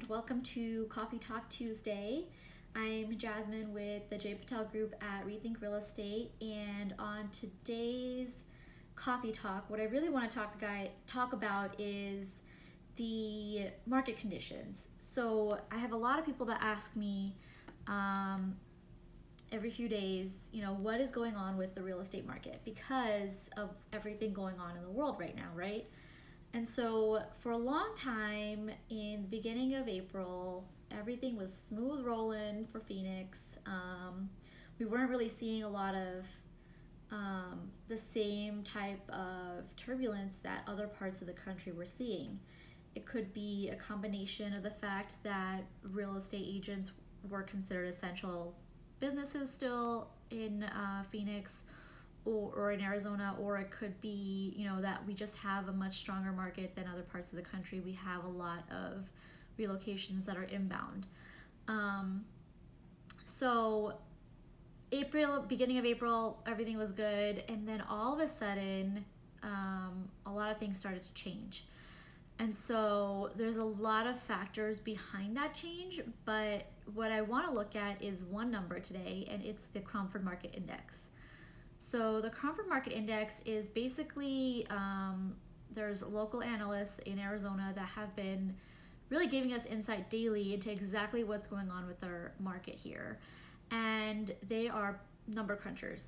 welcome to Coffee Talk Tuesday. I'm Jasmine with the J Patel Group at Rethink Real Estate, and on today's Coffee Talk, what I really want to talk about is the market conditions. So I have a lot of people that ask me every few days, what is going on with the real estate market because of everything going on in the world right now, right? And so for a long time, in the beginning of April, everything was smooth rolling for Phoenix. We weren't really seeing a lot of the same type of turbulence that other parts of the country were seeing. It could be a combination of the fact that real estate agents were considered essential businesses still in Phoenix, or in Arizona, or it could be, that we just have a much stronger market than other parts of the country. We have a lot of relocations that are inbound. So beginning of April, everything was good, and then all of a sudden, a lot of things started to change. And so there's a lot of factors behind that change, but what I want to look at is one number today, and it's the Cromford Market Index. So the Cromford Market Index is basically, there's local analysts in Arizona that have been really giving us insight daily into exactly what's going on with our market here. And they are number crunchers.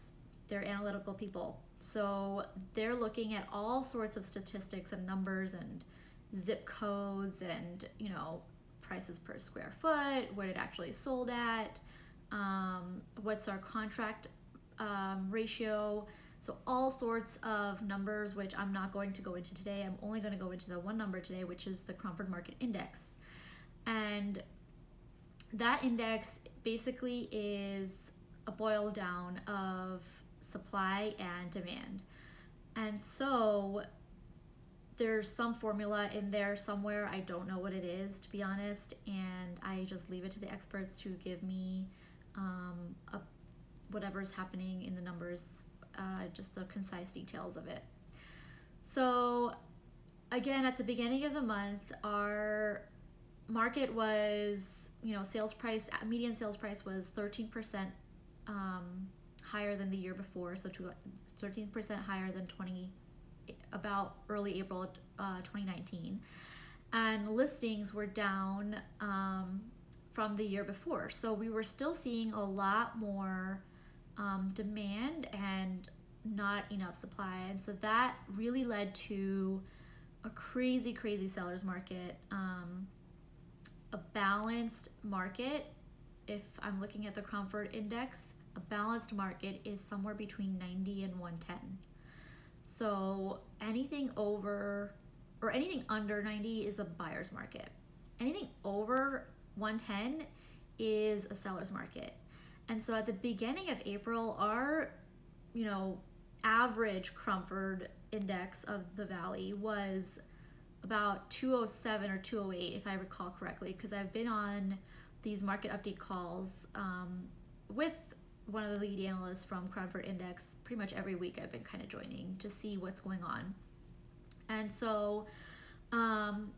They're analytical people. So they're looking at all sorts of statistics and numbers and zip codes and, prices per square foot, what it actually sold at, what's our contract ratio. So all sorts of numbers, which I'm not going to go into today. I'm only going to go into the one number today, which is the Cromford Market Index. And that index basically is a boil down of supply and demand. And so there's some formula in there somewhere. I don't know what it is, to be honest, and I just leave it to the experts to give me whatever's happening in the numbers, just the concise details of it. So again, at the beginning of the month, our market was, median sales price was 13% higher than the year before, so 13% higher than about early April 2019. And listings were down from the year before. So we were still seeing a lot more demand and not enough supply. And so that really led to a crazy seller's market, a balanced market. If I'm looking at the Cromford Index, a balanced market is somewhere between 90 and 110. So anything over or anything under 90 is a buyer's market. Anything over 110 is a seller's market. And so at the beginning of April, our, average Cromford Index of the Valley was about 207 or 208, if I recall correctly, because I've been on these market update calls with one of the lead analysts from Cromford Index. Pretty much every week I've been kind of joining to see what's going on. And so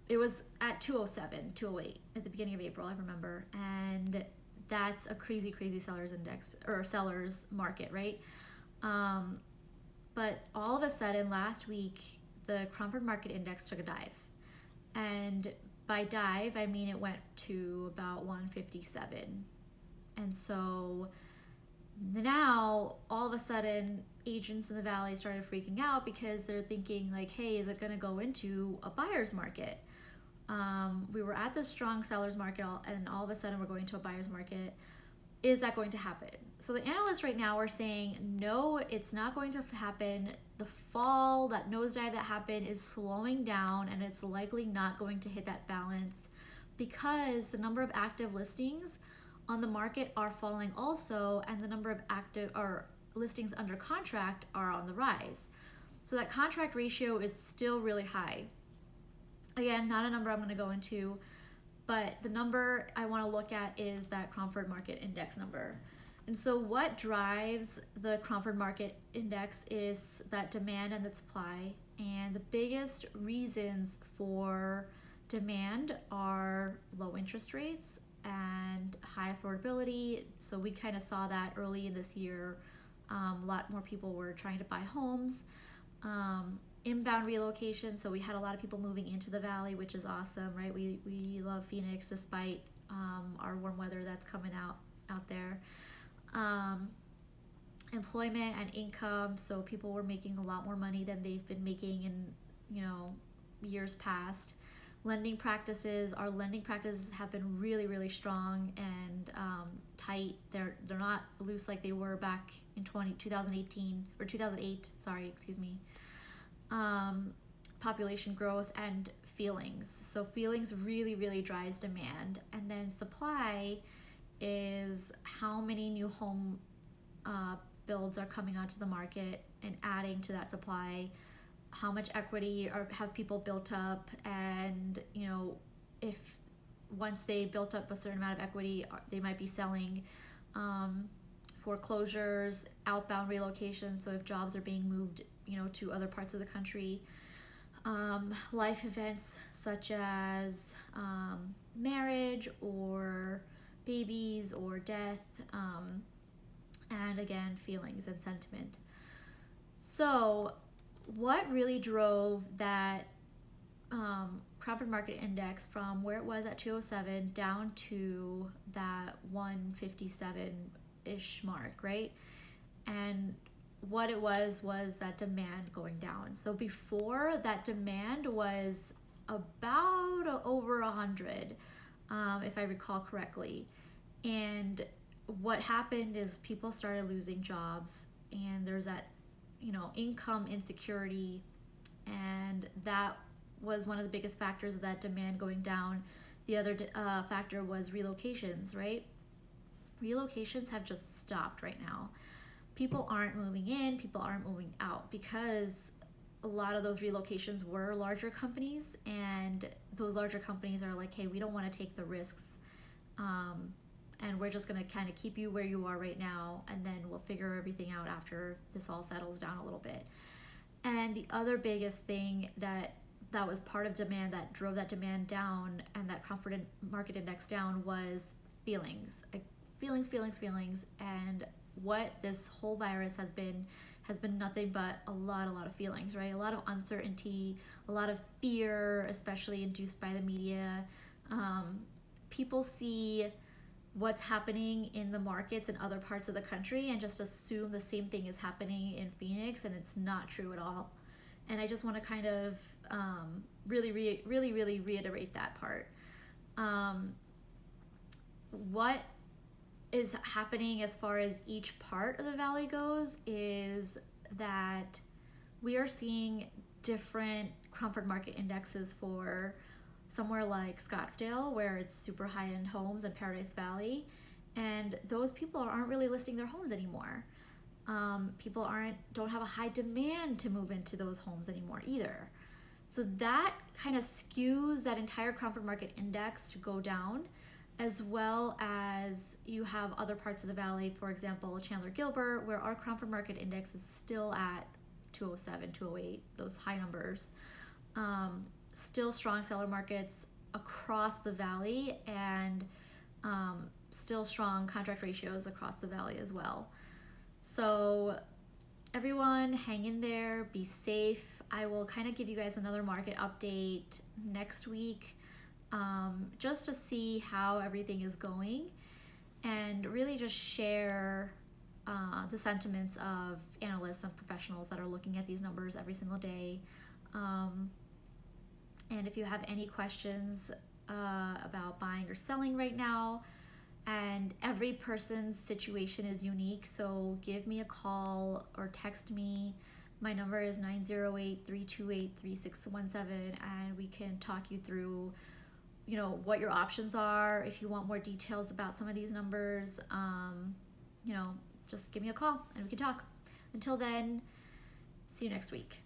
it was at 207, 208 at the beginning of April, I remember. And that's a crazy seller's index or seller's market, right? But all of a sudden last week, the Cromford Market Index took a dive. And by dive, I mean it went to about 157. And so now all of a sudden agents in the valley started freaking out because they're thinking like, hey, is it going to go into a buyer's market? We were at this strong seller's market and all of a sudden we're going to a buyer's market. Is that going to happen? So the analysts right now are saying, no, it's not going to happen. The fall, that nosedive that happened is slowing down and it's likely not going to hit that balance because the number of active listings on the market are falling also, and the number of active or listings under contract are on the rise. So that contract ratio is still really high. Again, not a number I'm going to go into, but the number I want to look at is that Cromford Market Index number. And so what drives the Cromford Market Index is that demand and the supply. And the biggest reasons for demand are low interest rates and high affordability. So we kind of saw that early in this year. A lot more people were trying to buy homes. Inbound relocation, so we had a lot of people moving into the valley, which is awesome, right? We love Phoenix despite our warm weather that's coming out there. Employment and income, so people were making a lot more money than they've been making in years past. Lending practices, our lending practices have been really strong and tight. They're not loose like they were back in 2018 or 2008. Population growth and feelings. So feelings really drives demand, and then supply is how many new home builds are coming onto the market and adding to that supply. How much equity have people built up, and if once they built up a certain amount of equity, they might be selling. Foreclosures, outbound relocation, so if jobs are being moved to other parts of the country. Life events such as marriage or babies or death, and again, feelings and sentiment. So what really drove that Cromford Market Index from where it was at 207 down to that 157-ish mark, right? And what it was that demand going down. So before, that demand was about over 100, if I recall correctly. And what happened is people started losing jobs, and there's that income insecurity, and that was one of the biggest factors of that demand going down. The other factor was relocations, right? Relocations have just stopped right now. People aren't moving in, people aren't moving out, because a lot of those relocations were larger companies, and those larger companies are like, hey, we don't want to take the risks, and we're just going to kind of keep you where you are right now, and then we'll figure everything out after this all settles down a little bit. And the other biggest thing that was part of demand that drove that demand down and that Cromford Market Index down was feelings. Feelings, and what this whole virus has been nothing but a lot of feelings, right? A lot of uncertainty, a lot of fear, especially induced by the media. People see what's happening in the markets in other parts of the country and just assume the same thing is happening in Phoenix, and it's not true at all. And I just want to kind of really reiterate that part. What is happening as far as each part of the valley goes is that we are seeing different Cromford Market Indexes for somewhere like Scottsdale, where it's super high-end homes, and Paradise Valley, and those people aren't really listing their homes anymore. People don't have a high demand to move into those homes anymore either. So that kind of skews that entire Cromford Market Index to go down, as well as you have other parts of the valley, for example, Chandler Gilbert, where our Cromford Market Index is still at 207, 208, those high numbers. Still strong seller markets across the valley, and still strong contract ratios across the valley as well. So everyone, hang in there, be safe. I will kind of give you guys another market update next week, just to see how everything is going, and really just share the sentiments of analysts and professionals that are looking at these numbers every single day. And if you have any questions about buying or selling right now, and every person's situation is unique, so give me a call or text me. My number is 908-328-3617, and we can talk you through what your options are. If you want more details about some of these numbers, just give me a call and we can talk. Until then, see you next week.